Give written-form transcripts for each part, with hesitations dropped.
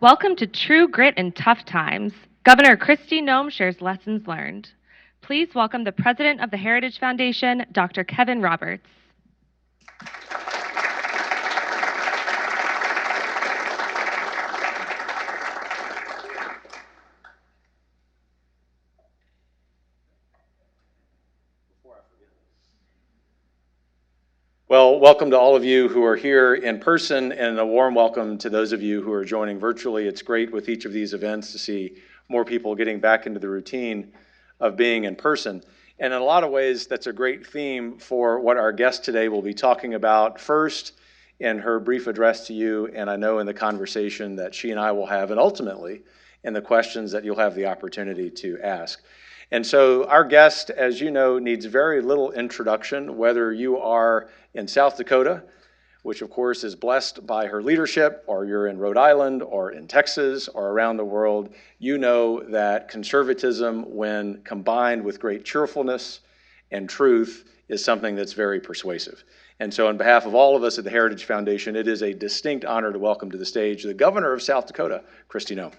Welcome to True Grit in Tough Times. Governor Kristi Noem shares lessons learned. Please welcome the president of the Heritage Foundation, Dr. Kevin Roberts. Well, welcome to all of you who are here in person, and a warm welcome to those of you who are joining virtually. It's great with each of these events to see more people getting back into the routine of being in person. And in a lot of ways, that's a great theme for what our guest today will be talking about first in her brief address to you, and I know in the conversation that she and I will have, and ultimately in the questions that you'll have the opportunity to ask. And so our guest, as you know, needs very little introduction, whether you are in South Dakota, which of course is blessed by her leadership, or you're in Rhode Island, or in Texas, or around the world. You know that conservatism, when combined with great cheerfulness and truth, is something that's very persuasive. And so on behalf of all of us at the Heritage Foundation, it is a distinct honor to welcome to the stage the Governor of South Dakota, Kristi Noem.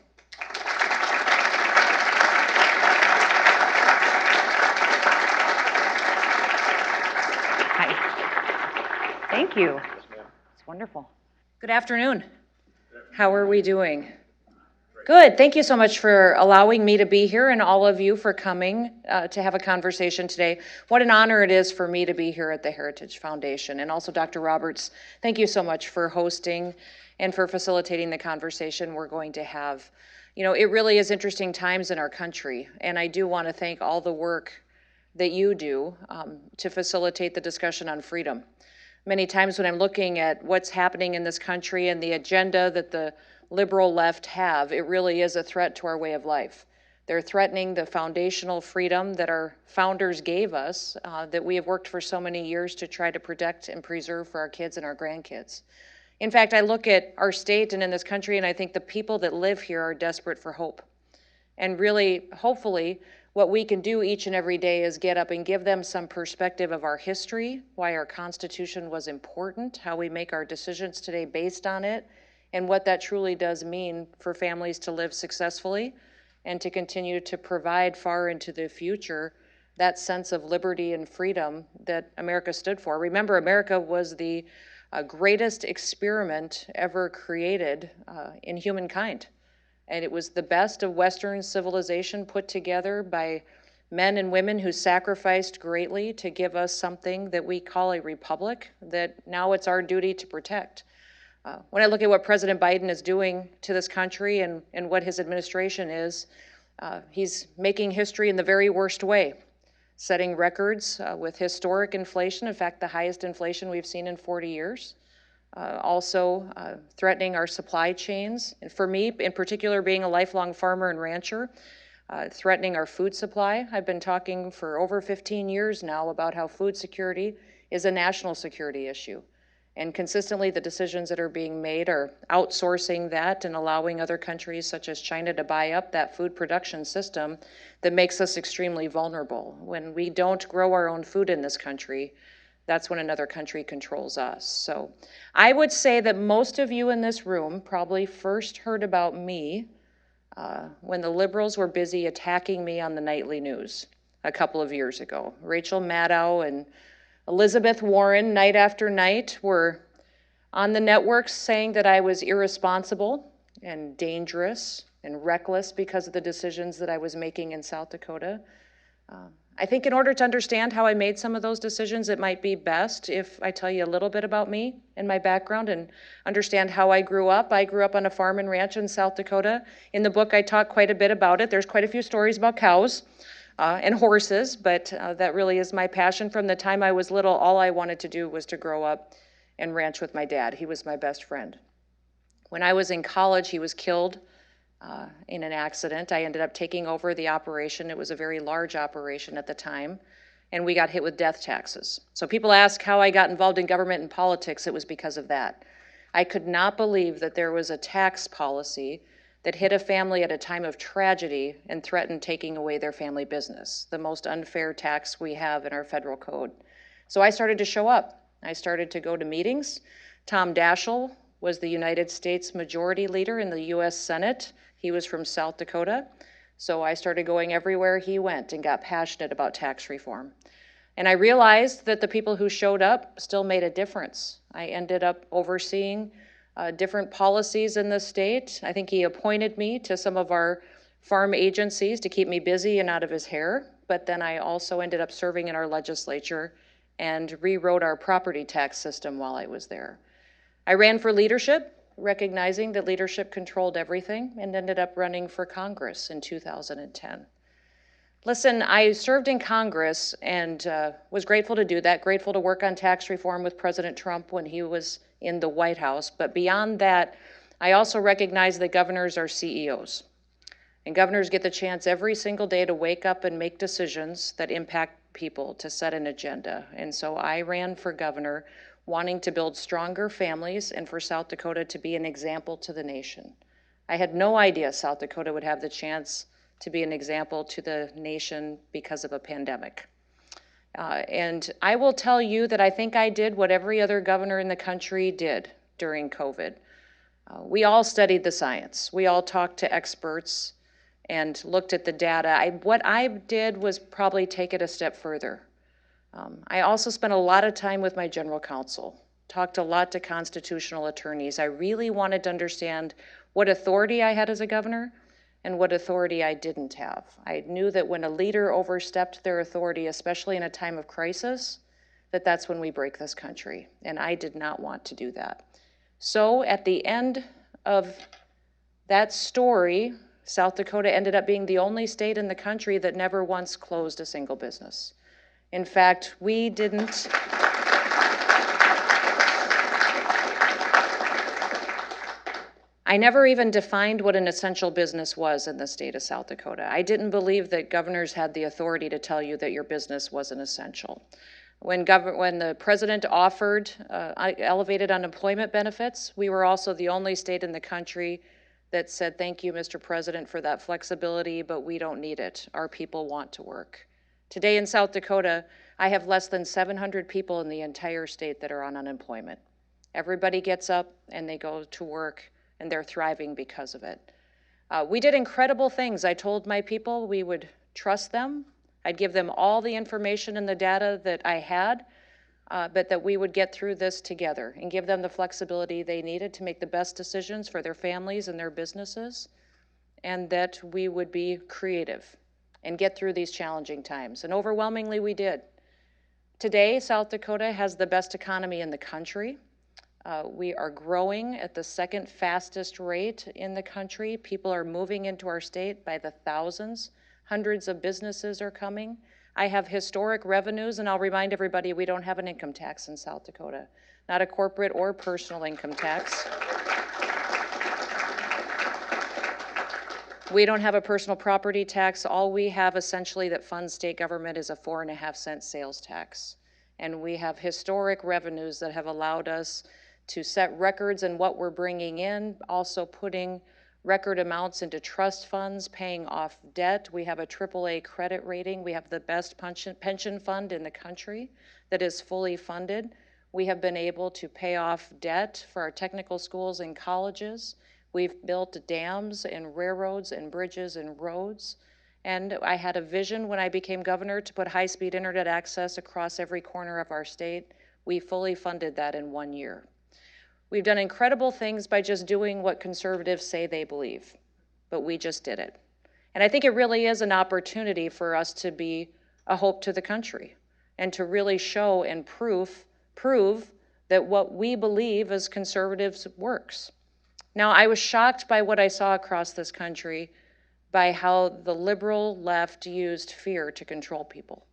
Thank you. It's wonderful. Good afternoon. How are we doing? Good. Thank you so much for allowing me to be here, and all of you for coming to have a conversation today. What an honor it is for me to be here at the Heritage Foundation. And also Dr. Roberts, thank you so much for hosting and for facilitating the conversation we're going to have. You know, it really is interesting times in our country, and I do want to thank all the work that you do to facilitate the discussion on freedom. Many times when I'm looking at what's happening in this country and the agenda that the liberal left have, it really is a threat to our way of life. They're threatening the foundational freedom that our founders gave us, that we have worked for so many years to try to protect and preserve for our kids and our grandkids. In fact, I look at our state and in this country, and I think the people that live here are desperate for hope. And really, hopefully, what we can do each and every day is get up and give them some perspective of our history, why our Constitution was important, how we make our decisions today based on it, and what that truly does mean for families to live successfully and to continue to provide far into the future that sense of liberty and freedom that America stood for. Remember, America was the greatest experiment ever created in humankind. And it was the best of Western civilization put together by men and women who sacrificed greatly to give us something that we call a republic that now it's our duty to protect. When I look at what President Biden is doing to this country and what his administration is, he's making history in the very worst way, setting records with historic inflation, in fact, the highest inflation we've seen in 40 years. Also threatening our supply chains. And for me, in particular, being a lifelong farmer and rancher, threatening our food supply. I've been talking for over 15 years now about how food security is a national security issue. And consistently, the decisions that are being made are outsourcing that and allowing other countries such as China to buy up that food production system that makes us extremely vulnerable. When we don't grow our own food in this country, that's when another country controls us. So I would say that most of you in this room probably first heard about me when the liberals were busy attacking me on the nightly news a couple of years ago. Rachel Maddow and Elizabeth Warren, night after night, were on the networks saying that I was irresponsible and dangerous and reckless because of the decisions that I was making in South Dakota. I think in order to understand how I made some of those decisions, it might be best if I tell you a little bit about me and my background and understand how I grew up. I grew up on a farm and ranch in South Dakota. In the book, I talk quite a bit about it. There's quite a few stories about cows and horses, but that really is my passion. From the time I was little, all I wanted to do was to grow up and ranch with my dad. He was my best friend. When I was in college, he was killed in an accident. I ended up taking over the operation. It was a very large operation at the time, and we got hit with death taxes. So people ask how I got involved in government and politics. It was because of that. I could not believe that there was a tax policy that hit a family at a time of tragedy and threatened taking away their family business, the most unfair tax we have in our federal code. So I started to show up. I started to go to meetings. Tom Daschle was the United States Majority Leader in the U.S. Senate. He was from South Dakota. So I started going everywhere he went and got passionate about tax reform. And I realized that the people who showed up still made a difference. I ended up overseeing different policies in the state. I think he appointed me to some of our farm agencies to keep me busy and out of his hair. But then I also ended up serving in our legislature and rewrote our property tax system while I was there. I ran for leadership, recognizing that leadership controlled everything, and ended up running for Congress in 2010. Listen, I served in Congress and was grateful to do that, grateful to work on tax reform with President Trump when he was in the White House. But beyond that, I also recognize that governors are CEOs. And governors get the chance every single day to wake up and make decisions that impact people, to set an agenda. And so I ran for governor, wanting to build stronger families and for South Dakota to be an example to the nation. I had no idea South Dakota would have the chance to be an example to the nation because of a pandemic. And I will tell you that I think I did what every other governor in the country did during COVID. We all studied the science. We all talked to experts and looked at the data. What I did was probably take it a step further. I also spent a lot of time with my general counsel, talked a lot to constitutional attorneys. I really wanted to understand what authority I had as a governor and what authority I didn't have. I knew that when a leader overstepped their authority, especially in a time of crisis, that's when we break this country, and I did not want to do that. So at the end of that story, South Dakota ended up being the only state in the country that never once closed a single business. In fact, we didn't. I never even defined what an essential business was in the state of South Dakota. I didn't believe that governors had the authority to tell you that your business wasn't essential. When the president offered elevated unemployment benefits, we were also the only state in the country that said, "Thank you, Mr. President, for that flexibility, but we don't need it. Our people want to work." Today in South Dakota, I have less than 700 people in the entire state that are on unemployment. Everybody gets up and they go to work, and they're thriving because of it. We did incredible things. I told my people we would trust them. I'd give them all the information and the data that I had, but that we would get through this together and give them the flexibility they needed to make the best decisions for their families and their businesses, and that we would be creative and get through these challenging times. And overwhelmingly, we did. Today, South Dakota has the best economy in the country. We are growing at the second fastest rate in the country. People are moving into our state by the thousands. Hundreds of businesses are coming. I have historic revenues, and I'll remind everybody we don't have an income tax in South Dakota, not a corporate or personal income tax. We don't have a personal property tax. All we have essentially that funds state government is a 4.5-cent sales tax. And we have historic revenues that have allowed us to set records in what we're bringing in, also putting record amounts into trust funds, paying off debt. We have a AAA credit rating. We have the best pension fund in the country that is fully funded. We have been able to pay off debt for our technical schools and colleges. We've built dams and railroads and bridges and roads. And I had a vision when I became governor to put high-speed internet access across every corner of our state. We fully funded that in 1 year. We've done incredible things by just doing what conservatives say they believe, but we just did it. And I think it really is an opportunity for us to be a hope to the country and to really show and prove that what we believe as conservatives works. Now, I was shocked by what I saw across this country, by how the liberal left used fear to control people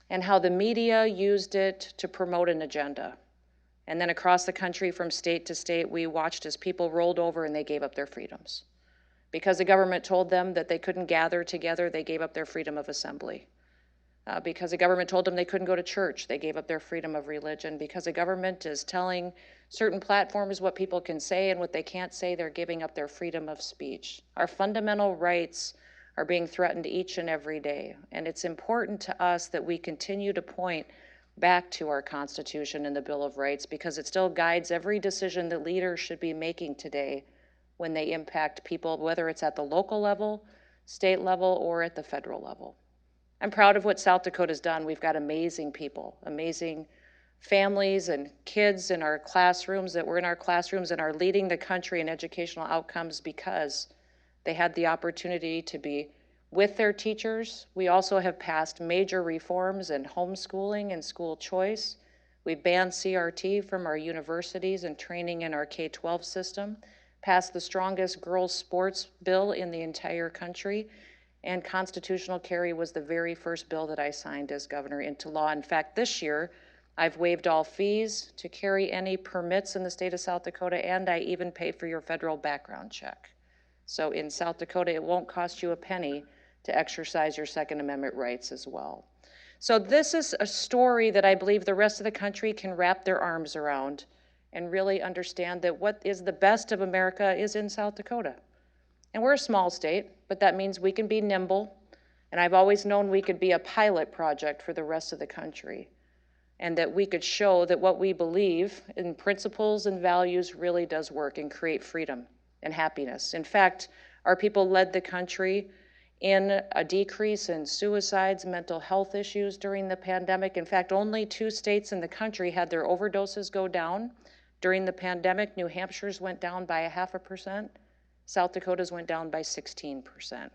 and how the media used it to promote an agenda. And then across the country, from state to state, we watched as people rolled over and they gave up their freedoms. Because the government told them that they couldn't gather together, they gave up their freedom of assembly. Because the government told them they couldn't go to church, they gave up their freedom of religion. Because the government is telling certain platforms what people can say and what they can't say, they're giving up their freedom of speech. Our fundamental rights are being threatened each and every day. And it's important to us that we continue to point back to our Constitution and the Bill of Rights, because it still guides every decision that leaders should be making today when they impact people, whether it's at the local level, state level, or at the federal level. I'm proud of what South Dakota's done. We've got amazing people, amazing families and kids in our classrooms that were in our classrooms and are leading the country in educational outcomes because they had the opportunity to be with their teachers. We also have passed major reforms in homeschooling and school choice. We banned CRT from our universities and training in our K-12 system, passed the strongest girls' sports bill in the entire country, and constitutional carry was the very first bill that I signed as governor into law. In fact, this year, I've waived all fees to carry any permits in the state of South Dakota, and I even pay for your federal background check. So in South Dakota, it won't cost you a penny to exercise your Second Amendment rights as well. So this is a story that I believe the rest of the country can wrap their arms around and really understand that what is the best of America is in South Dakota. And we're a small state, but that means we can be nimble. And I've always known we could be a pilot project for the rest of the country, and that we could show that what we believe in principles and values really does work and create freedom and happiness. In fact, our people led the country in a decrease in suicides, mental health issues during the pandemic. In fact, only 2 states in the country had their overdoses go down during the pandemic. New Hampshire's went down by 0.5%. South Dakota's went down by 16%.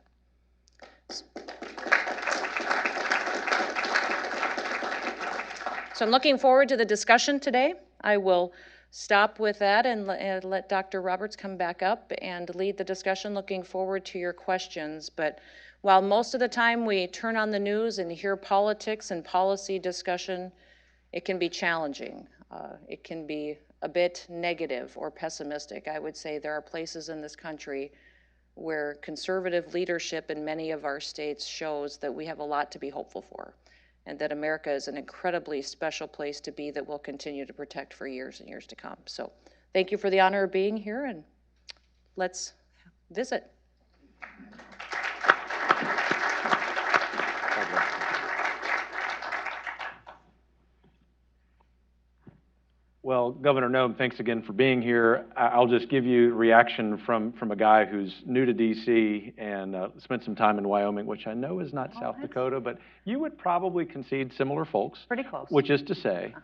So I'm looking forward to the discussion today. I will stop with that and let Dr. Roberts come back up and lead the discussion. Looking forward to your questions. But while most of the time we turn on the news and hear politics and policy discussion, it can be challenging. It can be a bit negative or pessimistic. I would say there are places in this country where conservative leadership in many of our states shows that we have a lot to be hopeful for, and that America is an incredibly special place to be that we'll continue to protect for years and years to come. So thank you for the honor of being here, and let's visit. Well, Governor Noem, thanks again for being here. I'll just give you a reaction from a guy who's new to D.C. and spent some time in Wyoming, which I know is not South Dakota, but you would probably concede similar folks. Pretty close. Which is to say,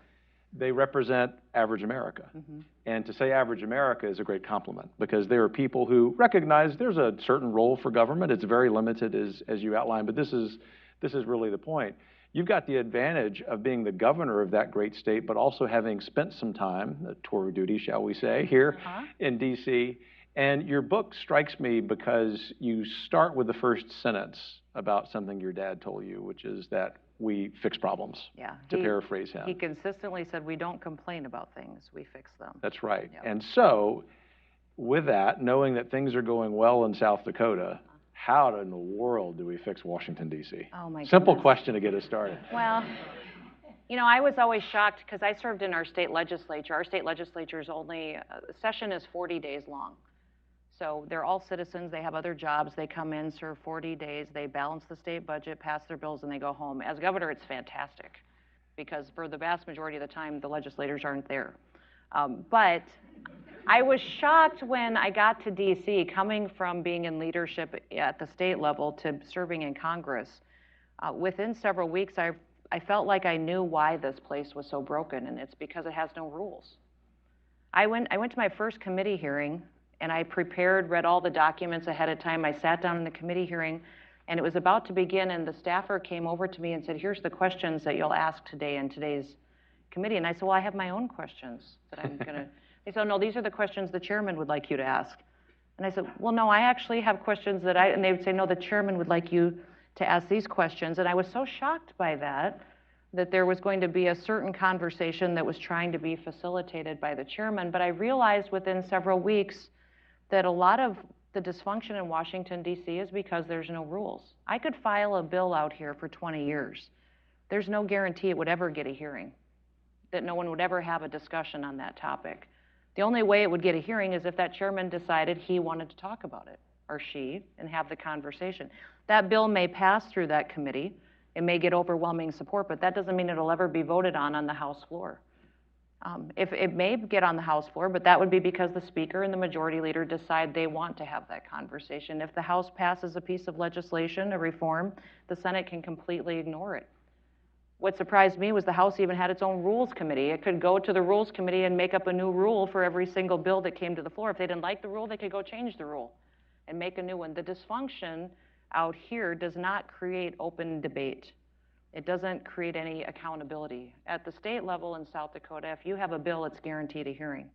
they represent average America. Mm-hmm. And to say average America is a great compliment, because there are people who recognize there's a certain role for government. It's very limited, as you outlined, but this is really the point. You've got the advantage of being the governor of that great state, but also having spent some time, a tour of duty, shall we say, here in D.C. And your book strikes me because you start with the first sentence about something your dad told you, which is that we fix problems, to paraphrase him. He consistently said, we don't complain about things, we fix them. That's right. Yep. And so, with that, knowing that things are going well in South Dakota, how in the world do we fix Washington, D.C.? Oh, my goodness. Simple question to get us started. Well, you know, I was always shocked because I served in our state legislature. Our state legislature's only, session is 40 days long. So they're all citizens, they have other jobs, they come in, serve 40 days, they balance the state budget, pass their bills, and they go home. As governor, it's fantastic, because for the vast majority of the time, the legislators aren't there. But I was shocked when I got to DC, coming from being in leadership at the state level to serving in Congress. Within several weeks, I felt like I knew why this place was so broken, and it's because it has no rules. I went to my first committee hearing, and I prepared, read all the documents ahead of time. I sat down in the committee hearing, and it was about to begin, and the staffer came over to me and said, here's the questions that you'll ask today in today's committee. And I said, well, I have my own questions that I'm going to. They said, no, these are the questions the chairman would like you to ask. And I said, well, no, I actually have questions that and they would say, no, the chairman would like you to ask these questions. And I was so shocked by that there was going to be a certain conversation that was trying to be facilitated by the chairman. But I realized within several weeks that a lot of the dysfunction in Washington, D.C. is because there's no rules. I could file a bill out here for 20 years. There's no guarantee it would ever get a hearing, that no one would ever have a discussion on that topic. The only way it would get a hearing is if that chairman decided he wanted to talk about it, or she, and have the conversation. That bill may pass through that committee, It may get overwhelming support, but that doesn't mean it'll ever be voted on the House floor. If it may get on the House floor, but that would be because the Speaker and the Majority Leader decide they want to have that conversation. If the House passes a piece of legislation, a reform, the Senate can completely ignore it. What surprised me was the House even had its own Rules Committee. It could go to the Rules Committee and make up a new rule for every single bill that came to the floor. If they didn't like the rule, they could go change the rule and make a new one. The dysfunction out here does not create open debate. It doesn't create any accountability. At the state level in South Dakota, if you have a bill, it's guaranteed a hearing.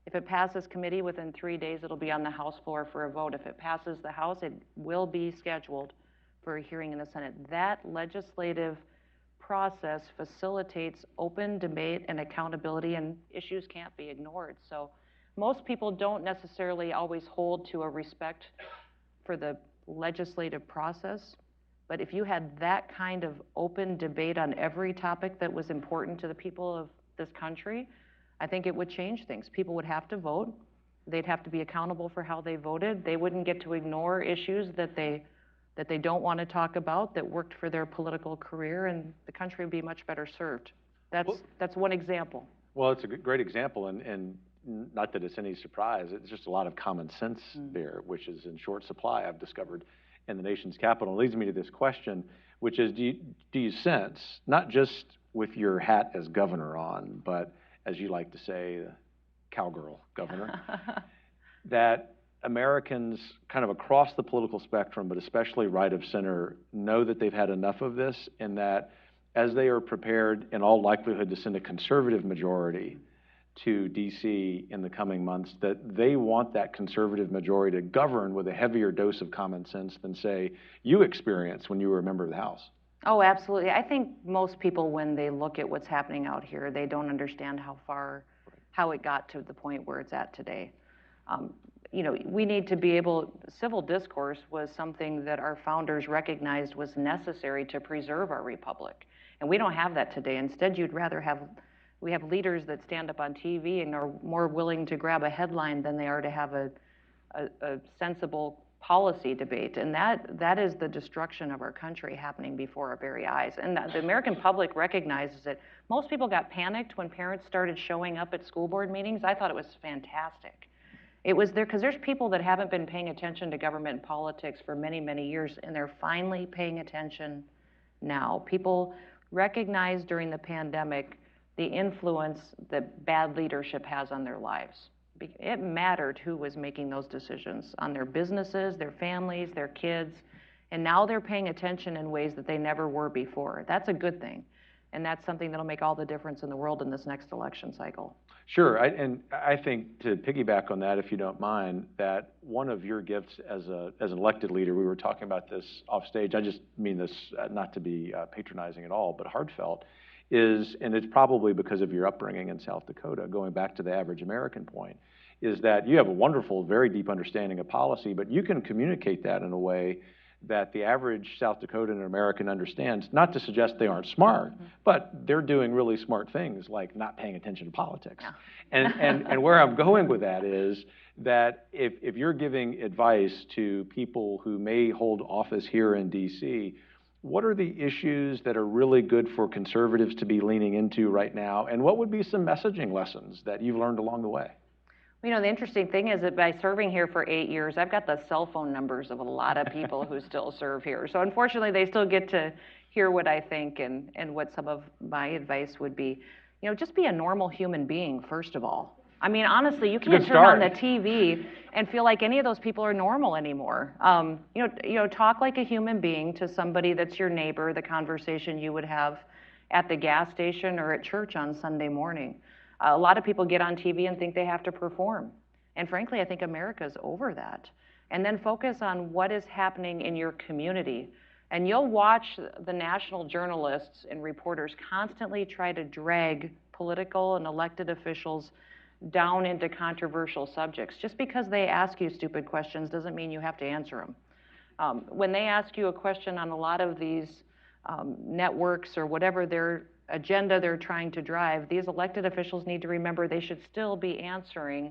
If it passes committee within 3 days, it'll be on the House floor for a vote. If it passes the House, it will be scheduled for a hearing in the Senate. That legislative process facilitates open debate and accountability, and issues can't be ignored. So most people don't necessarily always hold to a respect for the legislative process. But if you had that kind of open debate on every topic that was important to the people of this country, I think it would change things. People would have to vote. They'd have to be accountable for how they voted. They wouldn't get to ignore issues that they don't want to talk about, that worked for their political career, and the country would be much better served. That's one example. Well, it's a great example, and not that it's any surprise, it's just a lot of common sense there, which is in short supply, I've discovered, in the nation's capital. It leads me to this question, which is, do you sense, not just with your hat as governor on, but as you like to say, the cowgirl governor, that Americans kind of across the political spectrum, but especially right of center, know that they've had enough of this, and that as they are prepared in all likelihood to send a conservative majority to DC in the coming months, that they want that conservative majority to govern with a heavier dose of common sense than, say, you experienced when you were a member of the House? Oh, absolutely. I think most people, when they look at what's happening out here, they don't understand how it got to the point where it's at today. You know, we need to be able, civil discourse was something that our founders recognized was necessary to preserve our republic. And we don't have that today. Instead, we have leaders that stand up on TV and are more willing to grab a headline than they are to have a sensible policy debate. And that is the destruction of our country happening before our very eyes. And the American public recognizes it. Most people got panicked when parents started showing up at school board meetings. I thought it was fantastic. It was there because there's people that haven't been paying attention to government and politics for many, many years, and they're finally paying attention now. People recognized during the pandemic the influence that bad leadership has on their lives. It mattered who was making those decisions on their businesses, their families, their kids, and now they're paying attention in ways that they never were before. That's a good thing, and that's something that'll make all the difference in the world in this next election cycle. Sure, and I think, to piggyback on that, if you don't mind, that one of your gifts as an elected leader, we were talking about this off stage, I just mean this not to be patronizing at all, but heartfelt, is, and it's probably because of your upbringing in South Dakota, going back to the average American point, is that you have a wonderful, very deep understanding of policy, but you can communicate that in a way that the average South Dakotan American understands, not to suggest they aren't smart, but they're doing really smart things like not paying attention to politics. Yeah. And where I'm going with that is that if you're giving advice to people who may hold office here in DC, what are the issues that are really good for conservatives to be leaning into right now? And what would be some messaging lessons that you've learned along the way? You know, the interesting thing is that by serving here for 8 years, I've got the cell phone numbers of a lot of people who still serve here. So unfortunately, they still get to hear what I think and what some of my advice would be. You know, just be a normal human being, first of all. I mean, honestly, you can't turn on the TV and feel like any of those people are normal anymore. You know, talk like a human being to somebody that's your neighbor, the conversation you would have at the gas station or at church on Sunday morning. A lot of people get on TV and think they have to perform. And frankly, I think America's over that. And then focus on what is happening in your community. And you'll watch the national journalists and reporters constantly try to drag political and elected officials down into controversial subjects. Just because they ask you stupid questions doesn't mean you have to answer them. When they ask you a question on a lot of these networks or whatever their agenda they're trying to drive, these elected officials need to remember they should still be answering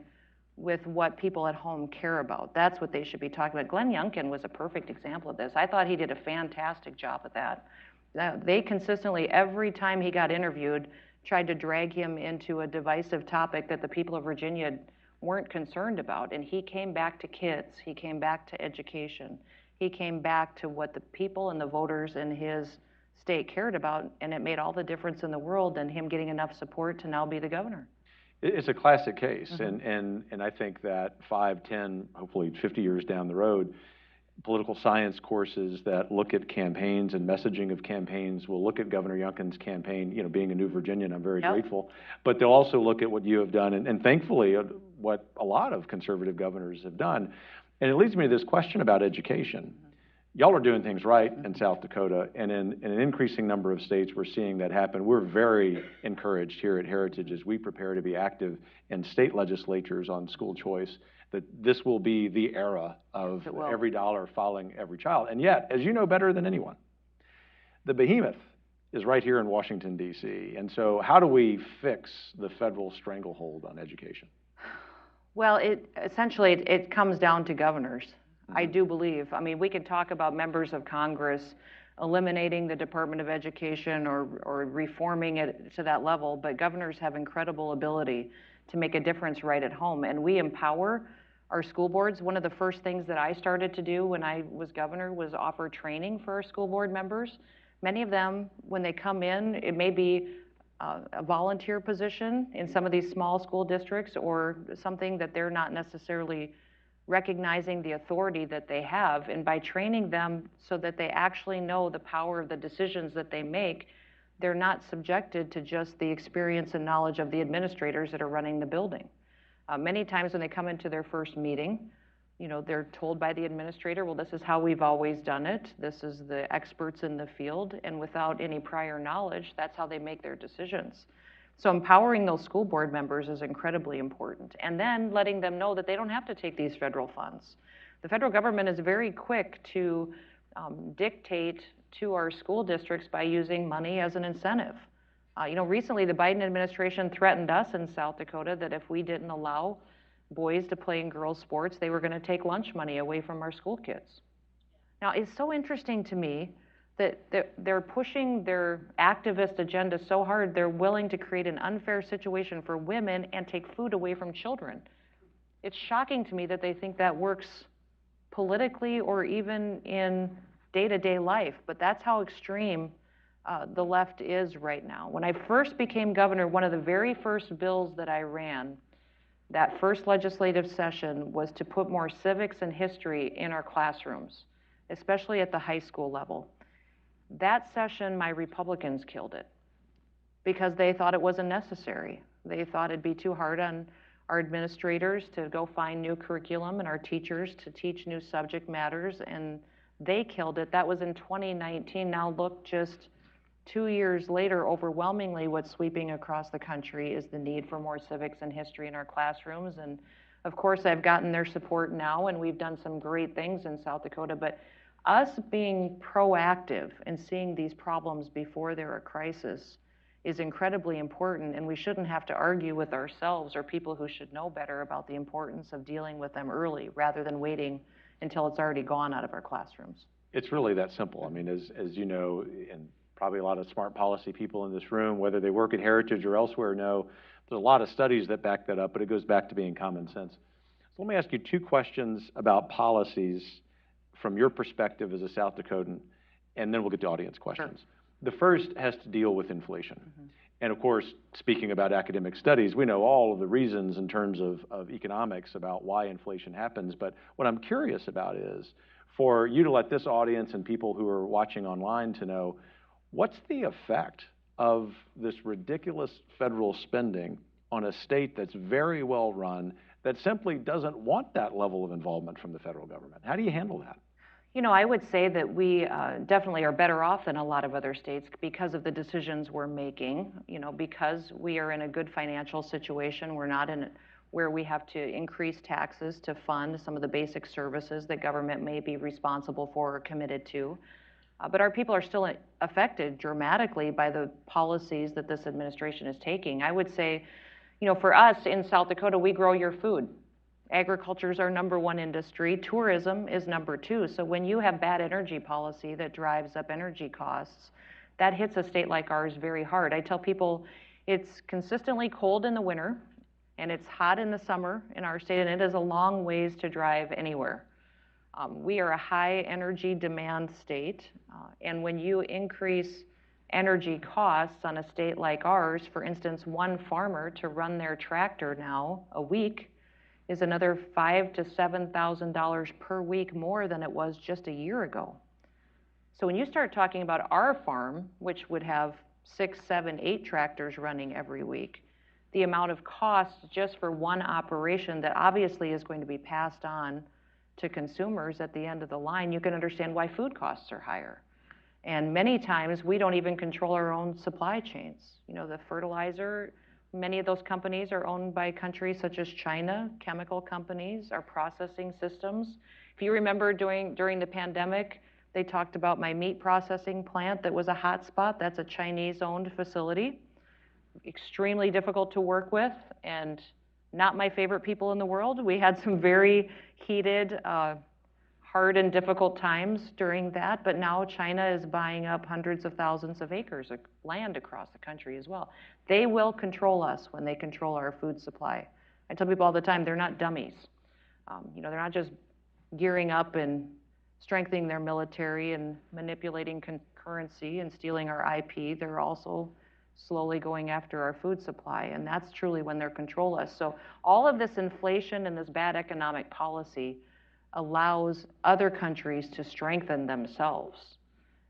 with what people at home care about. That's what they should be talking about. Glenn Youngkin was a perfect example of this. I thought he did a fantastic job at that. They consistently, every time he got interviewed, tried to drag him into a divisive topic that the people of Virginia weren't concerned about. And he came back to kids, he came back to education, he came back to what the people and the voters in his state cared about, and it made all the difference in the world in him getting enough support to now be the governor. It's a classic case, and I think that 5, 10, hopefully 50 years down the road, political science courses that look at campaigns and messaging of campaigns will look at Governor Youngkin's campaign, you know, being a new Virginian, I'm very grateful, but they'll also look at what you have done, and thankfully what a lot of conservative governors have done. And it leads me to this question about education. Y'all are doing things right in South Dakota, and in an increasing number of states, we're seeing that happen. We're very encouraged here at Heritage as we prepare to be active in state legislatures on school choice, that this will be the era of every dollar following every child. And yet, as you know better than anyone, the behemoth is right here in Washington, D.C. And so how do we fix the federal stranglehold on education? Well, essentially it comes down to governors. I do believe. I mean, we could talk about members of Congress eliminating the Department of Education or reforming it to that level, but governors have incredible ability to make a difference right at home. And we empower our school boards. One of the first things that I started to do when I was governor was offer training for our school board members. Many of them, when they come in, it may be a volunteer position in some of these small school districts or something that they're not necessarily recognizing the authority that they have, and by training them so that they actually know the power of the decisions that they make, they're not subjected to just the experience and knowledge of the administrators that are running the building. Many times when they come into their first meeting, you know, they're told by the administrator, well, this is how we've always done it, this is the experts in the field, and without any prior knowledge, that's how they make their decisions. So empowering those school board members is incredibly important. And then letting them know that they don't have to take these federal funds. The federal government is very quick to dictate to our school districts by using money as an incentive. You know, recently the Biden administration threatened us in South Dakota that if we didn't allow boys to play in girls' sports, they were going to take lunch money away from our school kids. Now, it's so interesting to me that they're pushing their activist agenda so hard, they're willing to create an unfair situation for women and take food away from children. It's shocking to me that they think that works politically or even in day-to-day life, but that's how extreme the left is right now. When I first became governor, one of the very first bills that I ran, that first legislative session, was to put more civics and history in our classrooms, especially at the high school level. That session, my Republicans killed it because they thought it wasn't necessary. They thought it'd be too hard on our administrators to go find new curriculum and our teachers to teach new subject matters, and they killed it. That was in 2019. Now look, just 2 years later, overwhelmingly what's sweeping across the country is the need for more civics and history in our classrooms. And of course, I've gotten their support now, and we've done some great things in South Dakota, but us being proactive and seeing these problems before they're a crisis is incredibly important, and we shouldn't have to argue with ourselves or people who should know better about the importance of dealing with them early rather than waiting until it's already gone out of our classrooms. It's really that simple. I mean, as you know, and probably a lot of smart policy people in this room, whether they work at Heritage or elsewhere, know there's a lot of studies that back that up, but it goes back to being common sense. So let me ask you 2 questions about policies from your perspective as a South Dakotan, and then we'll get to audience questions. Sure. The first has to deal with inflation. And of course, speaking about academic studies, we know all of the reasons in terms of economics about why inflation happens, but what I'm curious about is for you to let this audience and people who are watching online to know, what's the effect of this ridiculous federal spending on a state that's very well run, that simply doesn't want that level of involvement from the federal government? How do you handle that? You know, I would say that we definitely are better off than a lot of other states because of the decisions we're making, you know, because we are in a good financial situation. We're not in where we have to increase taxes to fund some of the basic services that government may be responsible for or committed to. But our people are still affected dramatically by the policies that this administration is taking. I would say, you know, for us in South Dakota, we grow your food. Agriculture is our #1 industry. Tourism is #2. So when you have bad energy policy that drives up energy costs, that hits a state like ours very hard. I tell people it's consistently cold in the winter and it's hot in the summer in our state, and it is a long ways to drive anywhere. We are a high energy demand state, and when you increase energy costs on a state like ours, for instance, one farmer to run their tractor now a week is another $5,000 to $7,000 per week more than it was just a year ago. So when you start talking about our farm, which would have 6, 7, 8 tractors running every week, the amount of cost just for one operation that obviously is going to be passed on to consumers at the end of the line, you can understand why food costs are higher. And many times we don't even control our own supply chains. You know, the fertilizer, many of those companies are owned by countries such as China. Chemical companies, our processing systems. If you remember during the pandemic, they talked about my meat processing plant that was a hot spot. That's a Chinese-owned facility. Extremely difficult to work with and not my favorite people in the world. We had some very heated, hard and difficult times during that, but now China is buying up hundreds of thousands of acres of land across the country as well. They will control us when they control our food supply. I tell people all the time, they're not dummies. You know, they're not just gearing up and strengthening their military and manipulating currency and stealing our IP. They're also slowly going after our food supply, and that's truly when they're control us. So all of this inflation and this bad economic policy allows other countries to strengthen themselves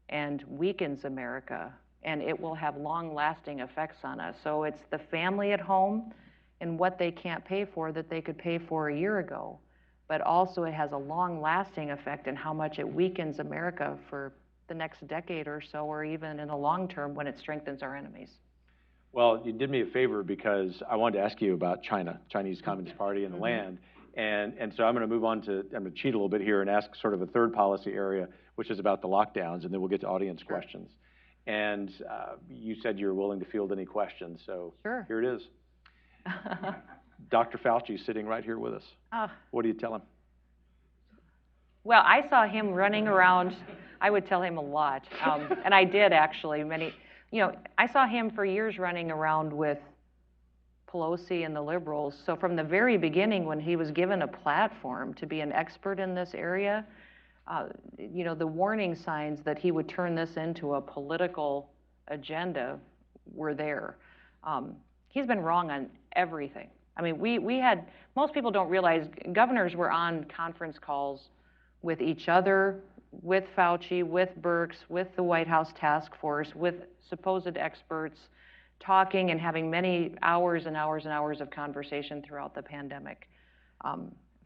and weakens America, and it will have long-lasting effects on us. So it's the family at home and what they can't pay for that they could pay for a year ago, but also it has a long-lasting effect in how much it weakens America for the next decade or so, or even in the long term when it strengthens our enemies. Well, you did me a favor because I wanted to ask you about China, Chinese Communist Party and the land. And so I'm going to move on to, I'm going to cheat a little bit here and ask sort of a third policy area, which is about the lockdowns, and then we'll get to audience questions. And you said you were willing to field any questions, so here it is. Dr. Fauci is sitting right here with us. What do you tell him? Well, I saw him running around. I would tell him a lot, and I did actually. I saw him for years running around with Pelosi and the liberals. So from the very beginning, when he was given a platform to be an expert in this area, the warning signs that he would turn this into a political agenda were there. He's been wrong on everything. I mean, we had, most people don't realize governors were on conference calls with each other, with Fauci, with Birx, with the White House task force, with supposed experts, talking and having many hours and hours and hours of conversation throughout the pandemic.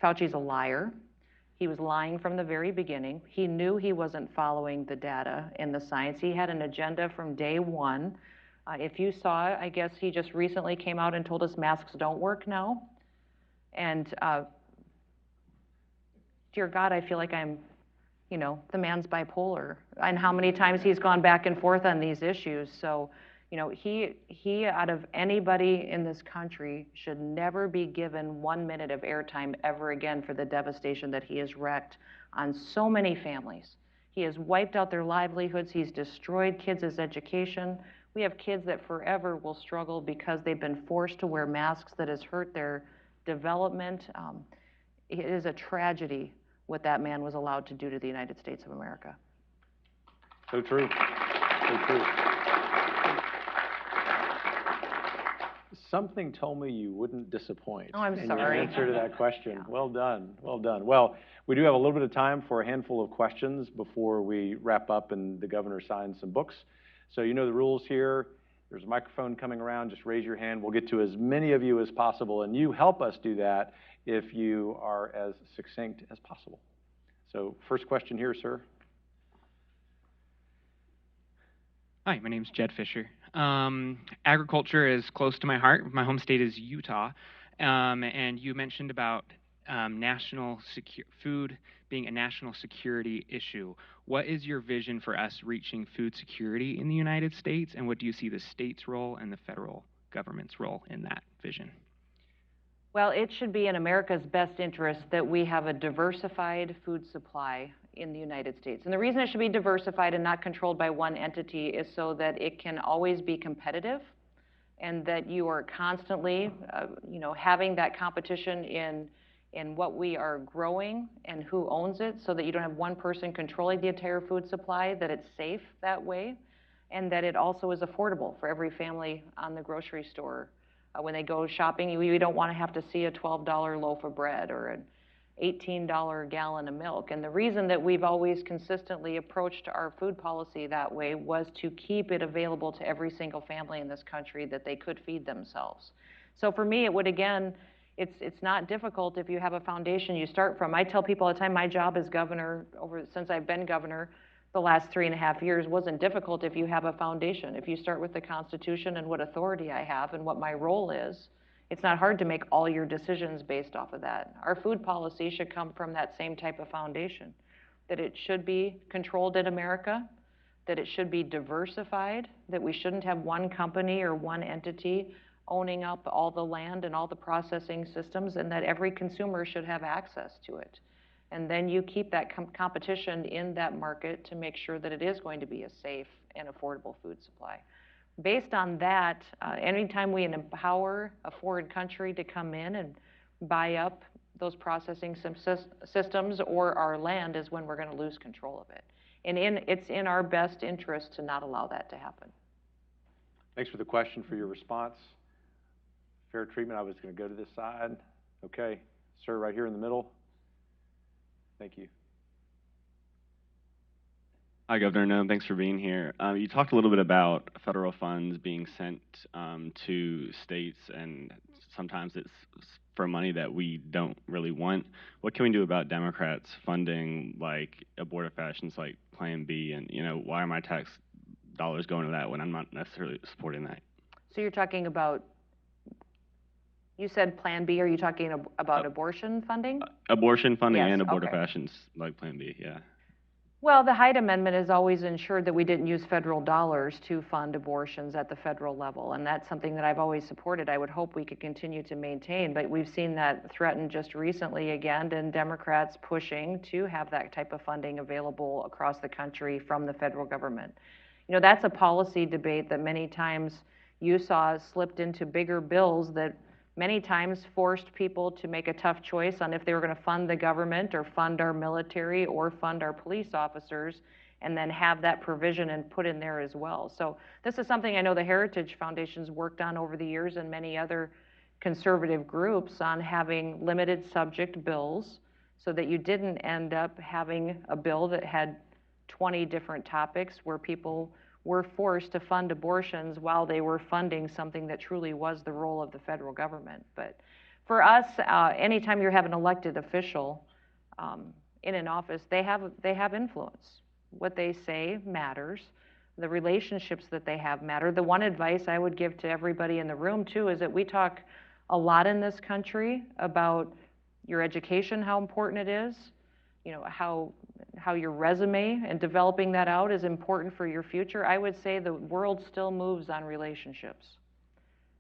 Fauci's a liar. He was lying from the very beginning. He knew he wasn't following the data and the science. He had an agenda from day one. If you saw, I guess he just recently came out and told us masks don't work now. And dear God, I feel like I'm, the man's bipolar, and how many times he's gone back and forth on these issues. So, he out of anybody in this country should never be given 1 minute of airtime ever again for the devastation that he has wreaked on so many families. He has wiped out their livelihoods. He's destroyed kids' education. We have kids that forever will struggle because they've been forced to wear masks that has hurt their development. It is a tragedy what that man was allowed to do to the United States of America. So true. So true. Something told me you wouldn't disappoint. Oh, I'm in sorry. your answer to that question. Yeah. Well done. Well done. Well, we do have a little bit of time for a handful of questions before we wrap up and the governor signs some books. So you know the rules here. There's a microphone coming around. Just raise your hand. We'll get to as many of you as possible, and you help us do that if you are as succinct as possible. So first question here, sir. Hi, my name's Jed Fisher. Agriculture is close to my heart. My home state is Utah, and you mentioned about food being a national security issue. What is your vision for us reaching food security in the United States, and what do you see the state's role and the federal government's role in that vision? Well, it should be in America's best interest that we have a diversified food supply in the United States. And the reason it should be diversified and not controlled by one entity is so that it can always be competitive and that you are constantly, having that competition in what we are growing and who owns it, so that you don't have one person controlling the entire food supply, that it's safe that way, and that it also is affordable for every family on the grocery store. When they go shopping, you don't want to have to see a $12 loaf of bread or an $18 gallon of milk. And the reason that we've always consistently approached our food policy that way was to keep it available to every single family in this country that they could feed themselves. So for me, it would, again, it's not difficult if you have a foundation you start from. I tell people all the time, my job as governor, since I've been governor, the last 3.5 years wasn't difficult if you have a foundation. If you start with the Constitution and what authority I have and what my role is, it's not hard to make all your decisions based off of that. Our food policy should come from that same type of foundation, that it should be controlled in America, that it should be diversified, that we shouldn't have one company or one entity owning up all the land and all the processing systems, and that every consumer should have access to it. And then you keep that competition in that market to make sure that it is going to be a safe and affordable food supply. Based on that, anytime we empower a foreign country to come in and buy up those processing systems or our land is when we're going to lose control of it. And it's in our best interest to not allow that to happen. Thanks for the question, for your response. Fair treatment, I was going to go to this side. Okay, sir, right here in the middle. Thank you. Hi, Governor Noem. Thanks for being here. You talked a little bit about federal funds being sent to states, and sometimes it's for money that we don't really want. What can we do about Democrats funding like abortifacients like Plan B, and why are my tax dollars going to that when I'm not necessarily supporting that? So you're talking about, you said Plan B, are you talking about abortion funding? Abortion funding, Yes, and okay. abortifacients like Plan B, yeah. Well, the Hyde Amendment has always ensured that we didn't use federal dollars to fund abortions at the federal level, and that's something that I've always supported. I would hope we could continue to maintain, but we've seen that threatened just recently again, and Democrats pushing to have that type of funding available across the country from the federal government. That's a policy debate that many times you saw slipped into bigger bills that many times forced people to make a tough choice on if they were going to fund the government or fund our military or fund our police officers, and then have that provision and put in there as well. So this is something I know the Heritage Foundation's worked on over the years, and many other conservative groups, on having limited subject bills so that you didn't end up having a bill that had 20 different topics where people were forced to fund abortions while they were funding something that truly was the role of the federal government. But for us, anytime you have an elected official in an office, they have influence. What they say matters. The relationships that they have matter. The one advice I would give to everybody in the room too is that we talk a lot in this country about your education, how important it is, how your resume and developing that out is important for your future. I would say the world still moves on relationships.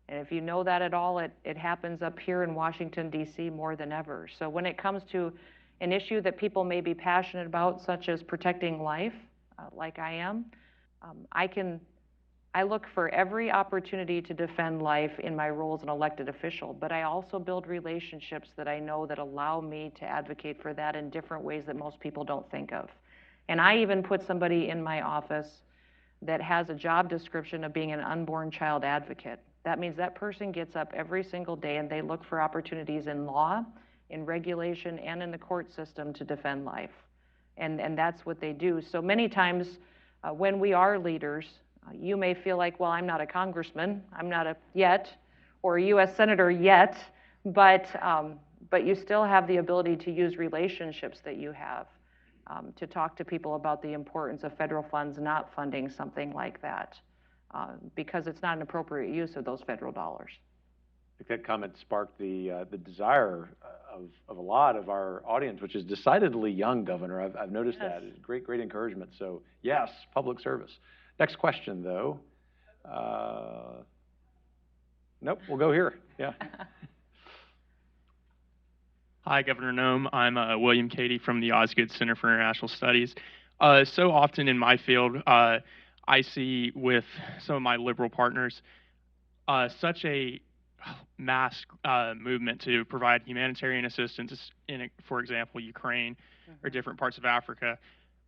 And if you know that at all, it happens up here in Washington, D.C. more than ever. So when it comes to an issue that people may be passionate about, such as protecting life, like I am, I look for every opportunity to defend life in my role as an elected official, but I also build relationships that I know that allow me to advocate for that in different ways that most people don't think of. And I even put somebody in my office that has a job description of being an unborn child advocate. That means that person gets up every single day and they look for opportunities in law, in regulation, and in the court system to defend life. And that's what they do. So many times when we are leaders, you may feel like, well, I'm not a congressman, I'm not a yet, or a U.S. senator yet, but you still have the ability to use relationships that you have to talk to people about the importance of federal funds not funding something like that, because it's not an appropriate use of those federal dollars. I think that comment sparked the desire of a lot of our audience, which is decidedly young, Governor. I've noticed that. It's great encouragement. So yes, public service. Next question, though. Nope, we'll go here. Yeah. Hi, Governor Noem. I'm William Cady from the Osgood Center for International Studies. So often in my field, I see with some of my liberal partners such a mass movement to provide humanitarian assistance in, for example, Ukraine or different parts of Africa.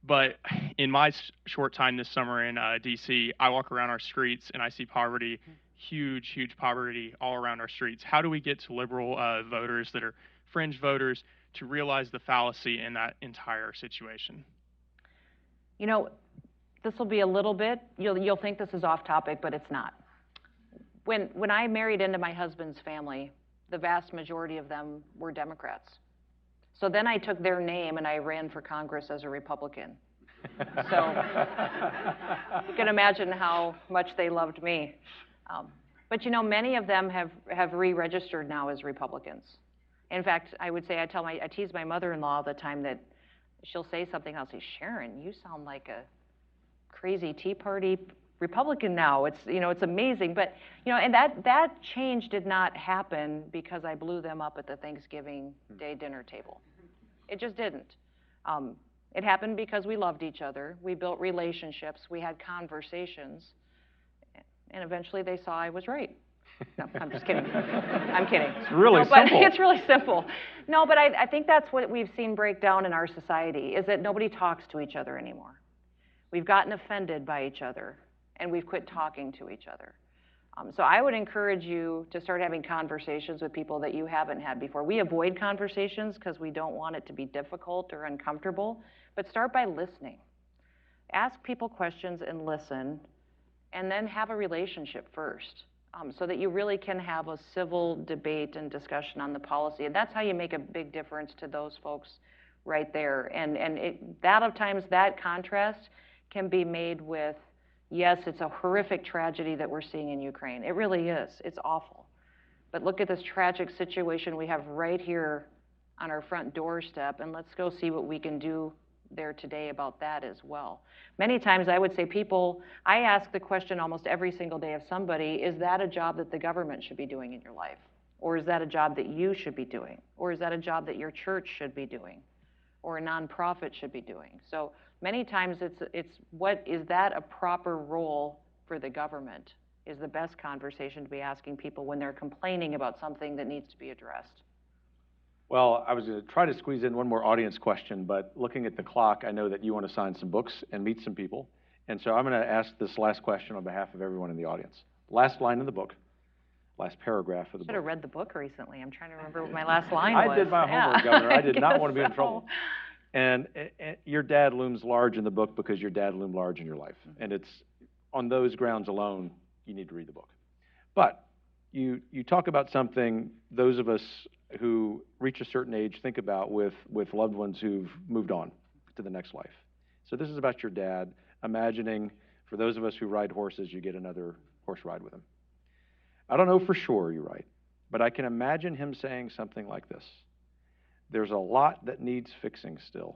But in my short time this summer in D.C., I walk around our streets and I see poverty, huge poverty all around our streets. How do we get to liberal voters that are fringe voters to realize the fallacy in that entire situation? You know, this will be a little bit, you'll think this is off topic, but it's not. When I married into my husband's family, the vast majority of them were Democrats. So then I took their name and I ran for Congress as a Republican. So you can imagine how much they loved me. But you know, many of them have re-registered now as Republicans. In fact, I would say, I tease my mother-in-law all the time that she'll say something, I'll say, Sharon, you sound like a crazy Tea Party Republican now. It's, you know, it's amazing. But, you know, and that change did not happen because I blew them up at the Thanksgiving Day dinner table. It just didn't. It happened because we loved each other. We built relationships. We had conversations. And eventually they saw I was right. No, I'm just kidding. I'm kidding. It's really simple. It's really simple. No, but I think that's what we've seen break down in our society, is that nobody talks to each other anymore. We've gotten offended by each other, and we've quit talking to each other. So I would encourage you to start having conversations with people that you haven't had before. We avoid conversations because we don't want it to be difficult or uncomfortable, but start by listening. Ask people questions and listen, and then have a relationship first. So that you really can have a civil debate and discussion on the policy. And that's how you make a big difference to those folks right there. And that contrast can be made with, yes, it's a horrific tragedy that we're seeing in Ukraine. It really is. It's awful. But look at this tragic situation we have right here on our front doorstep, and let's go see what we can do there today about that as well. Many times I would say I ask the question almost every single day of somebody, is that a job that the government should be doing in your life? Or is that a job that you should be doing? Or is that a job that your church should be doing? Or a nonprofit should be doing? So many times it's what is that a proper role for the government is the best conversation to be asking people when they're complaining about something that needs to be addressed. Well, I was going to try to squeeze in one more audience question, but looking at the clock, I know that you want to sign some books and meet some people. And so I'm going to ask this last question on behalf of everyone in the audience. Last line in the book, last paragraph of the book. Should have read the book recently. I'm trying to remember what my last line was. I did my homework, Governor. I did not want to be in so. trouble. And your dad looms large in the book because your dad loomed large in your life. And it's on those grounds alone, you need to read the book. But you talk about something those of us who reach a certain age think about with loved ones who've moved on to the next life. So this is about your dad, imagining for those of us who ride horses, you get another horse ride with him. I don't know for sure, you write, but I can imagine him saying something like this. There's a lot that needs fixing still,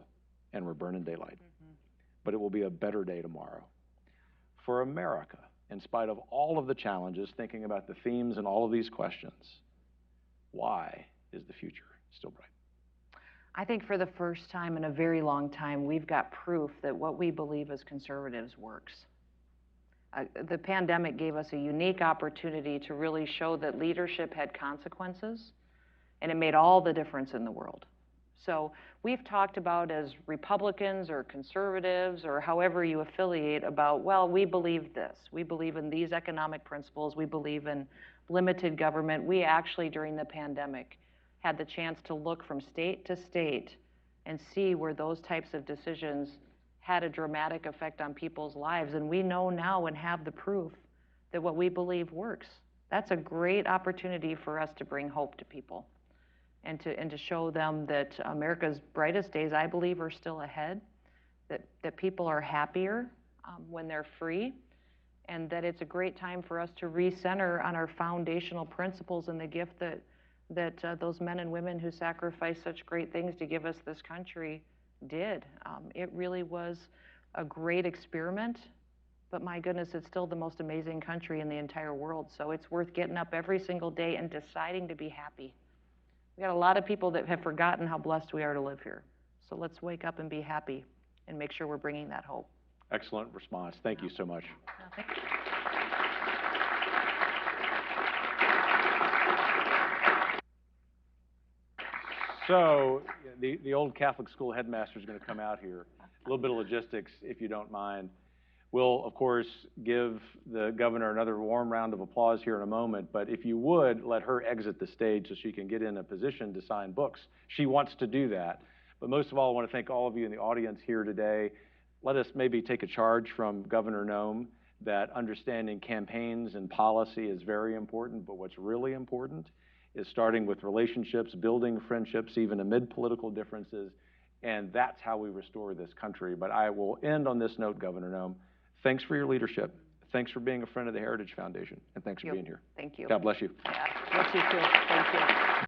and we're burning daylight. But it will be a better day tomorrow. For America, in spite of all of the challenges, thinking about the themes and all of these questions, why is the future still bright? I think for the first time in a very long time, we've got proof that what we believe as conservatives works. The pandemic gave us a unique opportunity to really show that leadership had consequences, and it made all the difference in the world. So we've talked about as Republicans or conservatives or however you affiliate about, well, we believe this. We believe in these economic principles. We believe in limited government. We actually, during the pandemic, had the chance to look from state to state and see where those types of decisions had a dramatic effect on people's lives. And we know now and have the proof that what we believe works. That's a great opportunity for us to bring hope to people and to show them that America's brightest days, I believe, are still ahead, that people are happier when they're free, and that it's a great time for us to recenter on our foundational principles and the gift that those men and women who sacrificed such great things to give us this country did. It really was a great experiment, but my goodness, it's still the most amazing country in the entire world. So it's worth getting up every single day and deciding to be happy. We got a lot of people that have forgotten how blessed we are to live here. So let's wake up and be happy and make sure we're bringing that hope. Excellent response. Thank you so much. Thank you. So the old Catholic school headmaster is going to come out here. A little bit of logistics, if you don't mind. We'll, of course, give the governor another warm round of applause here in a moment, but if you would, let her exit the stage so she can get in a position to sign books. She wants to do that. But most of all, I want to thank all of you in the audience here today. Let us maybe take a charge from Governor Noem that understanding campaigns and policy is very important, but what's really important is starting with relationships, building friendships, even amid political differences, and that's how we restore this country. But I will end on this note, Governor Noem. Thanks for your leadership. Thanks for being a friend of the Heritage Foundation, and thanks for being here. Thank you. God bless you. Yeah, bless you too. Thank you.